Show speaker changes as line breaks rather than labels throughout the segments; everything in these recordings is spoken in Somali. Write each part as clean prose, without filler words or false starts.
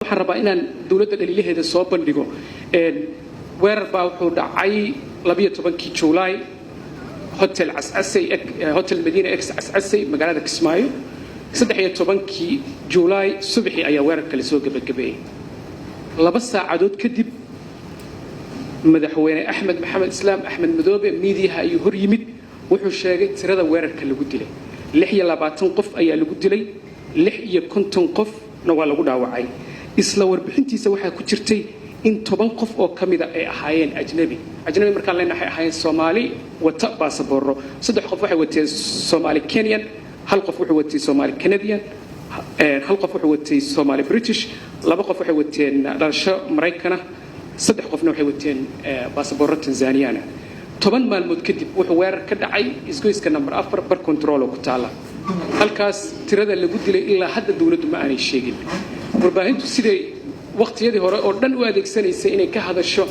waxaan rabaa inaan dawladda dhaliilaheeda soo bandhigo weerar baa wuxuu dhacay 12 July hotel Cascasay hotel Medina X Cascasay magaalada Kismaayo 13 July subaxii ayaa weerarka la soo gabagabeeyay 2 saacadood kadib madaxweyne Axmed Maxamed Islaam Axmed Madoobe miidiyaha ayuu hor yimid wuxuu sheegay tirada weerarka lagu dilay 26 qof ayaa lagu dilay 56 qofna waa lagu dhaawacay isla warbixintiisa waxaa ku jirtay in 10 qof oo kamida ay ahaayeen ajnabi markaan leenahay ahaayeen Soomaali wata baasaboorro 3 qof waxay wateen Soomaali Kenyan hal qof wuxuu watay Soomaali Canadian hal qof wuxuu watay Soomaali British 2 qof waxay wateen dhalasho Mareykan 3 qofna waxay wateen baasaboorro Tanzaniana 10 maalmood kadib wuxuu weerar ka dhacay isgoyska number 4 bar control oo ku taala halkaas tirada lagu dilay ilaa hadda dawladdu ma aanay sheegin warbaahintu siday waqtiyadii hore oo dhan u adeegsanaysay inay ka hadasho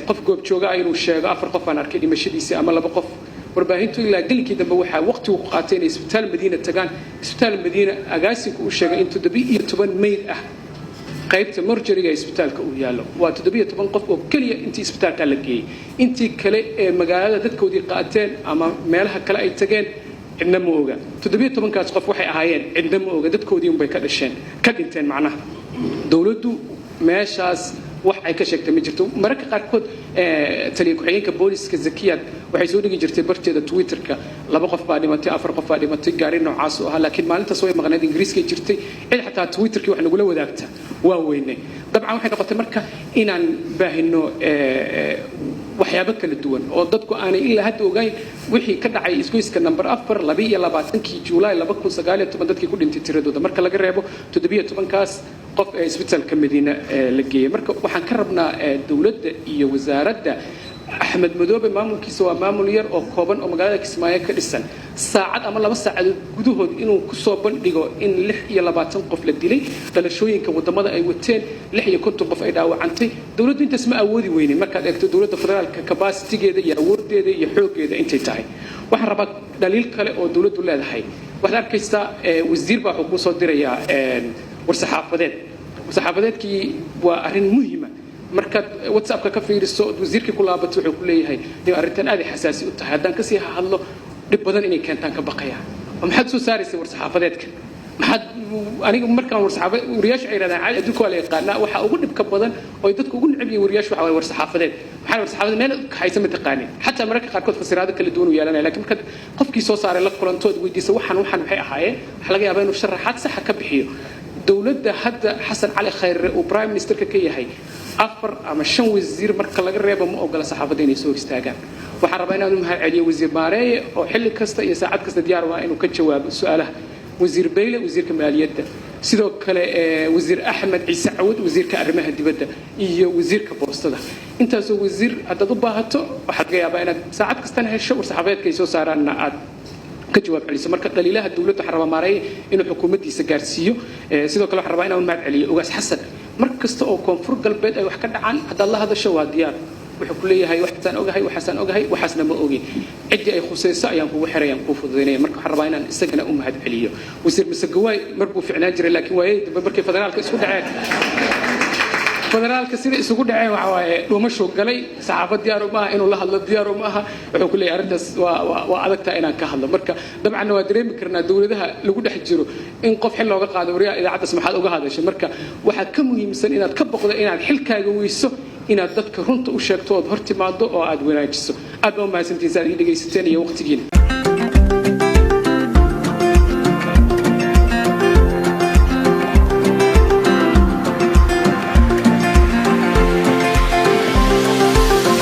qof goob jooga inuu sheego 4 qof aan arkay dhimashadiisa ama 2 qof warbaahintu ilaa galkii dambe waxa waqti uu qaatay inay isbitaal Madiina tagaan isbitaal Madiina agaasinku uu sheegay in 17 meyd ah qaybta mortuary isbitaalka uu yaalo waa 17 qof oo kaliya intii isbitaalka la geeyay intii kale ee magaalada dadkoodii qaateen ama meelaha kale ay tageen cidna ma oga 17 kaas qof waxay ahaayeen cidna ma oga dadkoodii un bay ka dhasheen ka dhinteen macnaha dawladdu meeshaas wax ay ka sheegtay ma jirto mararka qaarkood taliye ku-xigeenka booliska Zakiyad waxay soo dhigi jirtay barteeda Twitterka 2 qof baa dhimatay 4 qof baa dhimatay gaari noocaas ah laakiin maalintaas way maqnayd Ingiriiska jirtay cid xataa Twitterkii wax nagu la wadaagta waa weynay dabcan waxay noqotay marka inaan baahino waxyaabo kala duwan oo dadku aanay ilaa hadda ogayn wixii ka dhacay isgoyska number 4 22 July 2019 dadkii ku dhintay tiradooda marka laga reebo 17 kaas qof ee isbitaalka Madiina la geeyay marka waxaan ka rabnaa dawladda iyo wasaaradda Axmed Madoobe maamulkiisa waa maamul yar oo kooban oo magaalada Kismaayo ka dhisan saacad ama 2 saacadood gudahood inuu ku soo bandhigo in 26 qof la dilay dhalashooyinka wadamada ay wateen 56 qof ay dhaawacantay dawladdu intaas ma awoodi weynin marka aad eegto dawladda federaalka capacity-geeda iyo awoodeeda iyo xooggeeda intay tahay waxaan rabaa daliil kale oo dawladdu leedahay waxaad arkaysaa wasiir baa wuxuu ku soo dirayaa warsaxaafadeedkii waa arrin muhiima markaad WhatsApp-ka ka fiiriso wasiirkii ku laabato wuxuu ku leeyahay in arrintan aad xasaasi u tahay haddaan ka sii hadlo dhib badan inay keentaan ka baqaya maxaad soo saaraysay warsaxaafadeedka maxaad aniga markaan wariyaashu ay yiraahdaan caadi adduunka waa la yaqaanaa waxa ugu dhibka badan oo dadku ugu neceb yihiin wariyaashu waxa way warsaxaafadeed maxaa warsaxaafadeed meel haysan ma taqaanin xataa mararka qaarkood fasiraado kala duwan u yeelanaya laakiin marka qofkii soo saaray la kulantood weydiisa waxaan maxay ahaayeen waxa laga yaabaa inuu sharaxaad sax ka bixiyo dawladda hadda Xasan Cali Khayre oo prime minister ka yahay 4 ama 5 wasiir marka laga reebo ma ogola saxaafadda inay soo istaagaan waxaan rabaa inaan u mahad celiyo wasiir Maareeye oo xilli kasta iyo saacad kasta diyaar u ah inuu ka jawaabo su'aalaha wasiir Beyle wasiirka maaliyadda sidoo kale wasiir Axmed Ciise Cawad wasiirka arrimaha dibadda iyo wasiirka boostada intaas oo wasiir hadda u baahato waxaad ka yaabaa inaad saacad kasta hesho warsaxaafadeedka ay soo saaraan aad ka jawaab celiso marka dhaliilaha dawladda waxa rabaa Maareeye inuu xukuumaddiisa gaarsiiyo sidoo kale waxa rabaa inaan mahad celiyo Ugaas Xasan markasta oo koonfur galbeed ay wax ka dhacaan hadda la hadasho waa diyaar wuxuu ku leeyahay waxaan ogahay waxaasna ma ogin cidii ay khusayso ayaan kugu xirayaan ku fududeynay marka waxaan rabaa inaan isagana u mahad celiyo wasiir Masagawaay markuu ficnaan jiray laakiin waayay dambe markay federaalka isku dhaceen federaalka sida isugu dhaceen waxa waaye dhuumasho galay saxaafad diyaar uma aha inuu la hadlo diyaar uma aha wuxuu ku leeyahay arintaas waa adagtaa inaan ka hadlo marka dabcan waa dareemi karnaa dawladaha lagu dhex jiro in qof xil looga qaado wariyaha idaacadaas maxaad uga hadashay marka waxa ka muhiimsan inaad ka boqdo inaad xilkaaga weyso inaad dadka runta u sheegto oo hor timaado oo aad wanaajiso aad u mahadsantiin saad ii dhageysateen iyo waqtigiina